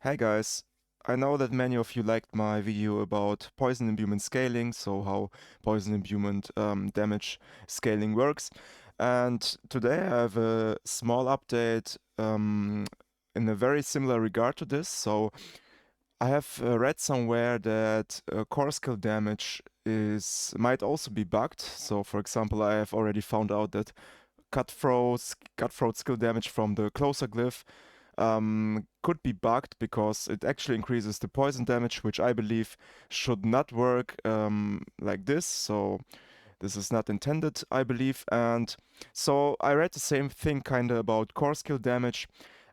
Hey guys, I know that many of you liked my video about poison imbuement scaling, so how poison imbuement damage scaling works. And today I have a small update in a very similar regard to this. So I have read somewhere that core skill damage is might also be bugged. So for example, I have already found out that cutthroat skill damage from the closer glyph could be bugged because it actually increases the poison damage, which I believe should not work like this. So this is not intended, I believe. And so I read the same thing kind of about core skill damage.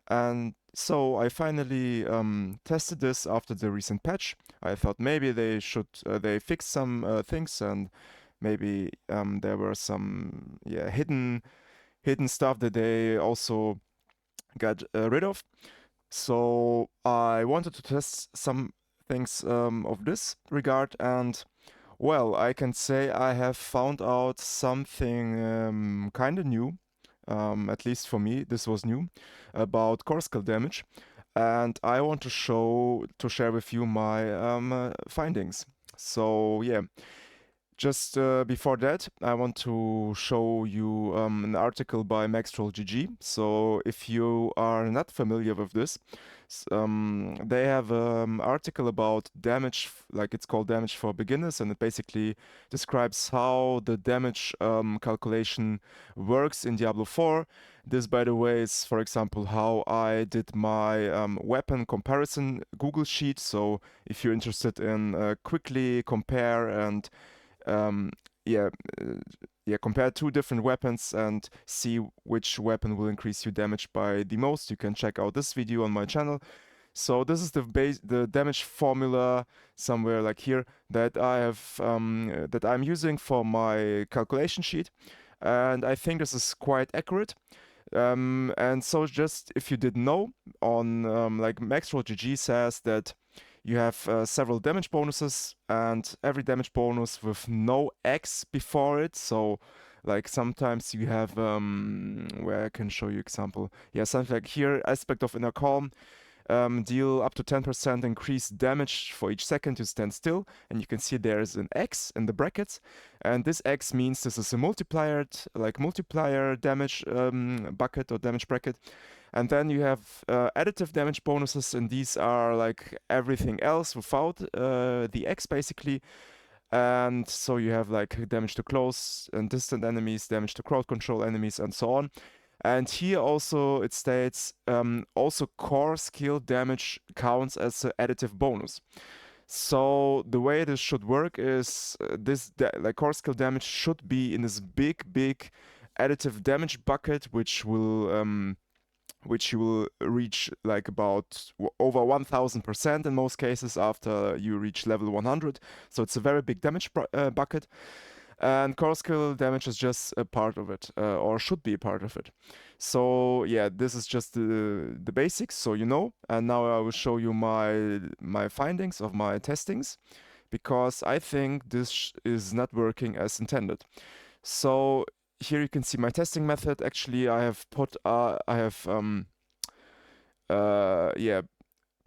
And so I finally tested this after the recent patch. I thought maybe they fix some things, and maybe there were some hidden stuff that they also got rid of. So I wanted to test some things of this regard, and well, I can say I have found out something kind of new. At least for me, this was new about core skill damage, and I want to share with you my findings. So yeah, just before that, I want to show you an article by MaxTrollGG. So if you are not familiar with this, they have an article about damage, like it's called Damage for Beginners, and it basically describes how the damage calculation works in Diablo 4. This, by the way, is, for example, how I did my weapon comparison Google Sheet. So if you're interested in quickly compare and um, yeah, uh, compare two different weapons and see which weapon will increase your damage by the most, you can check out this video on my channel. So this is the damage formula somewhere like here that I have that I'm using for my calculation sheet, and I think this is quite accurate. And so just if you didn't know, on like MaxRollGG says that you have several damage bonuses, and every damage bonus with no X before it. So like sometimes you have where I can show you example. Yeah, something like here, aspect of inner calm. Deal up to 10% increased damage for each second you stand still, and you can see there's an X in the brackets, and this X means this is a multiplier damage bucket or damage bracket. And then you have additive damage bonuses, and these are like everything else without the X basically. And so you have like damage to close and distant enemies, damage to crowd control enemies, and so on. And here also it states also core skill damage counts as an additive bonus. So the way this should work is like core skill damage should be in this big additive damage bucket, which you will reach like about over 1000% in most cases after you reach level 100. So it's a very big damage bucket. And core skill damage is just a part of it, or should be a part of it. So yeah, this is just the basics, so you know. And now I will show you my findings of my testings, because I think this is not working as intended. So here you can see my testing method. Actually, I have yeah,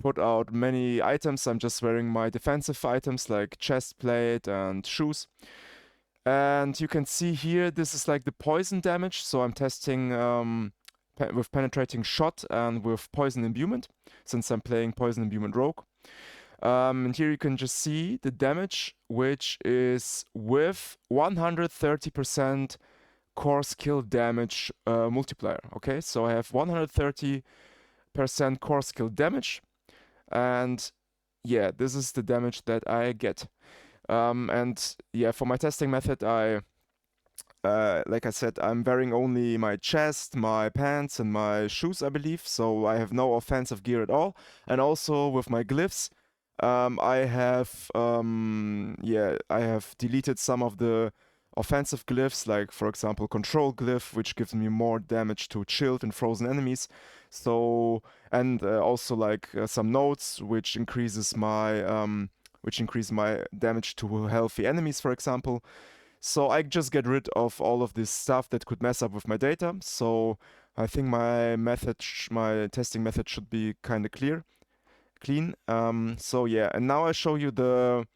put out many items. I'm just wearing my defensive items like chest plate and shoes. And you can see here, this is like the poison damage. So I'm testing with penetrating shot and with poison imbuement, since I'm playing poison imbuement rogue. And here you can just see the damage, which is with 130% core skill damage multiplier. Okay, so I have 130% core skill damage, and yeah, this is the damage that I get. And yeah, for my testing method, like I said, I'm wearing only my chest, my pants, and my shoes, I believe. So I have no offensive gear at all. And also with my glyphs, I have deleted some of the offensive glyphs, like for example, control glyph, which gives me more damage to chilled and frozen enemies. So and also like some nodes, which increase my damage to healthy enemies, for example. So I just get rid of all of this stuff that could mess up with my data. So I think my testing method should be kind of clean. So yeah, and now I show you the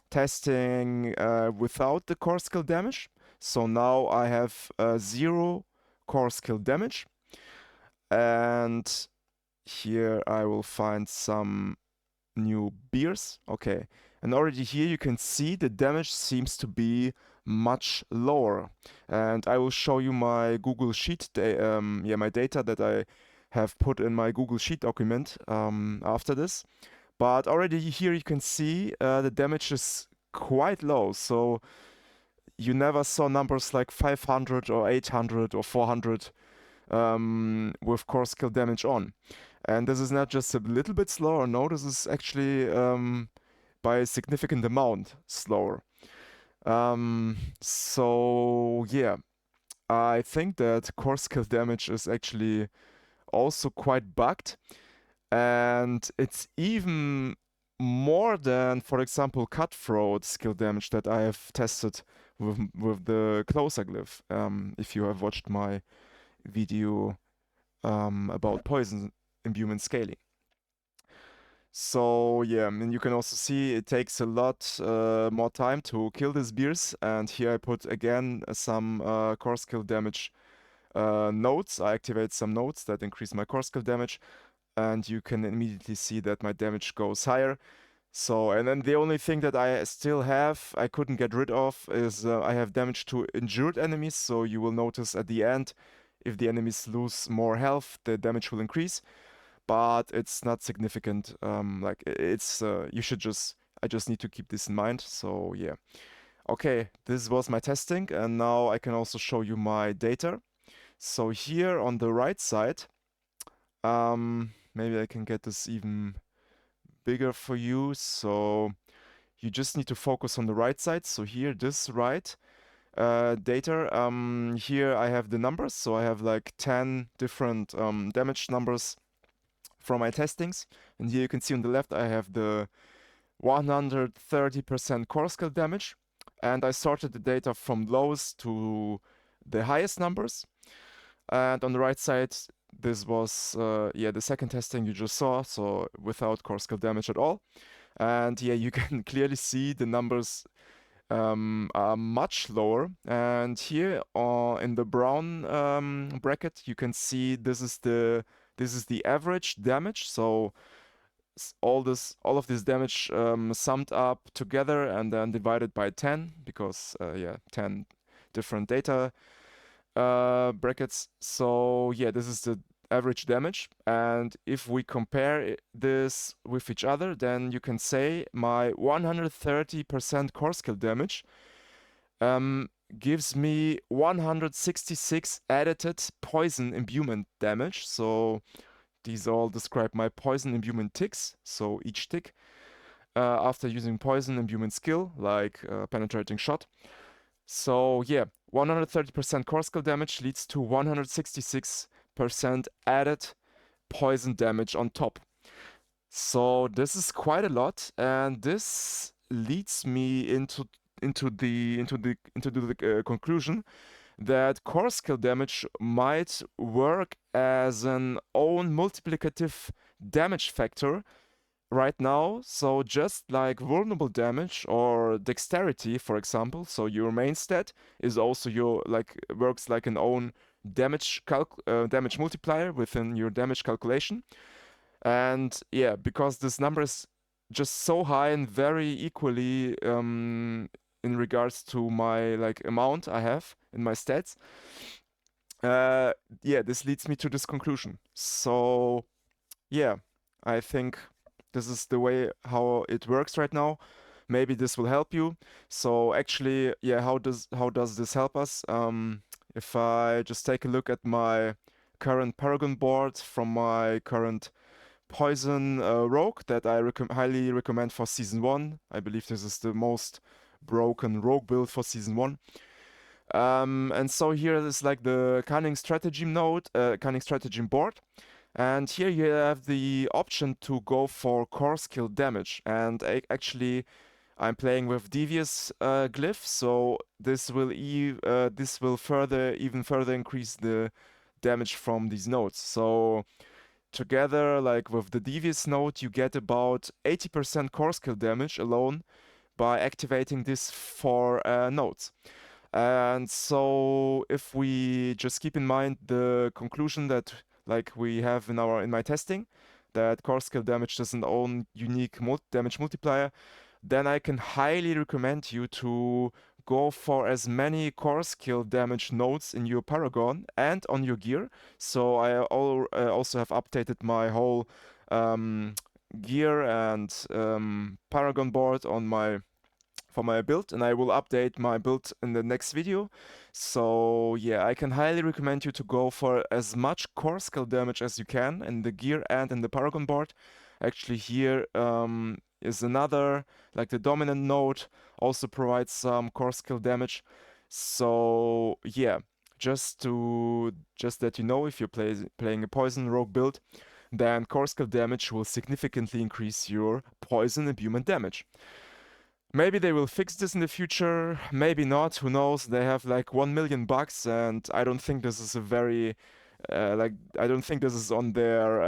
testing without the core skill damage. So now I have 0 core skill damage, and here I will find some new beers. Okay, and already here you can see the damage seems to be much lower. And I will show you my Google Sheet, my data that I have put in my Google Sheet document after this. But already here you can see the damage is quite low. So you never saw numbers like 500 or 800 or 400 with core skill damage on. And this is not just a little bit slower, no, this is actually by a significant amount slower. So yeah, I think that core skill damage is actually also quite bugged, and it's even more than, for example, cutthroat skill damage that I have tested with the closer glyph. If you have watched my video about poison imbuement scaling. So yeah, and you can also see it takes a lot more time to kill these beers. And here I put again some core skill damage nodes. I activate some nodes that increase my core skill damage, and you can immediately see that my damage goes higher. So, and then the only thing that I still have, I couldn't get rid of, is I have damage to injured enemies. So you will notice at the end, if the enemies lose more health, the damage will increase, but it's not significant. Like it's you should just I just need to keep this in mind. So yeah. Okay, this was my testing, and now I can also show you my data. So here on the right side, maybe I can get this even bigger for you. So you just need to focus on the right side. So here, this right data. Here I have the numbers. So I have like 10 different damage numbers from my testings. And here you can see on the left, I have the 130% core skill damage. And I sorted the data from lowest to the highest numbers. And on the right side, this was the second testing you just saw, so without core skill damage at all. And yeah, you can clearly see the numbers are much lower. And here in the brown bracket, you can see this is the average damage. So all of this damage summed up together and then divided by 10, because 10 different data brackets. So yeah, this is the average damage, and if we compare this with each other, then you can say my 130% core skill damage gives me 166 edited poison imbuement damage. So these all describe my poison imbuement ticks. So each tick after using poison imbuement skill, like penetrating shot. So yeah, 130% core skill damage leads to 166% added poison damage on top. So this is quite a lot, and this leads me into the conclusion that core skill damage might work as an own multiplicative damage factor right now. So just like vulnerable damage or dexterity, for example, so your main stat is also your works like an own damage damage multiplier within your damage calculation. And yeah, because this number is just so high and very equally in regards to my amount I have in my stats. Yeah, this leads me to this conclusion. So yeah, I think this is the way how it works right now. Maybe this will help you. So actually, yeah, how does this help us? If I just take a look at my current Paragon board from my current Poison Rogue that I highly recommend for Season 1. I believe this is the most broken Rogue build for Season 1. And so here is like the Cunning Stratagem node, Cunning Stratagem board. And here you have the option to go for core skill damage. And actually, I'm playing with Devious Glyph, so this will even further increase the damage from these nodes. So together, like with the devious node, you get about 80% core skill damage alone by activating these four nodes. And so if we just keep in mind the conclusion that like we have in my testing, that core skill damage doesn't own unique damage multiplier, then I can highly recommend you to go for as many core skill damage nodes in your Paragon and on your gear. So I also have updated my whole um, gear and Paragon board on my for my build, and I will update my build in the next video. So yeah, I can highly recommend you to go for as much core skill damage as you can in the gear and in the Paragon board. Actually here is another, like the dominant node also provides some core skill damage. So yeah, just that you know, if you're playing a poison rogue build, then core skill damage will significantly increase your poison imbuement damage. Maybe they will fix this in the future, maybe not, who knows? They have like 1 million bugs, and I don't think this is a very, I don't think this is on their,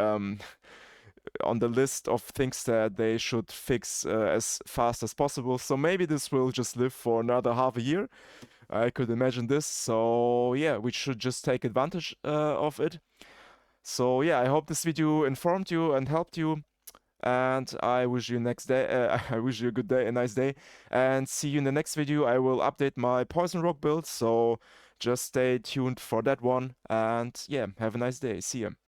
on the list of things that they should fix as fast as possible. So maybe this will just live for another half a year. I could imagine this. So yeah, we should just take advantage of it. So yeah, I hope this video informed you and helped you. And I wish you next day. I wish you a good day, a nice day, and see you in the next video. I will update my Poison Rock build, so just stay tuned for that one. And yeah, have a nice day. See ya.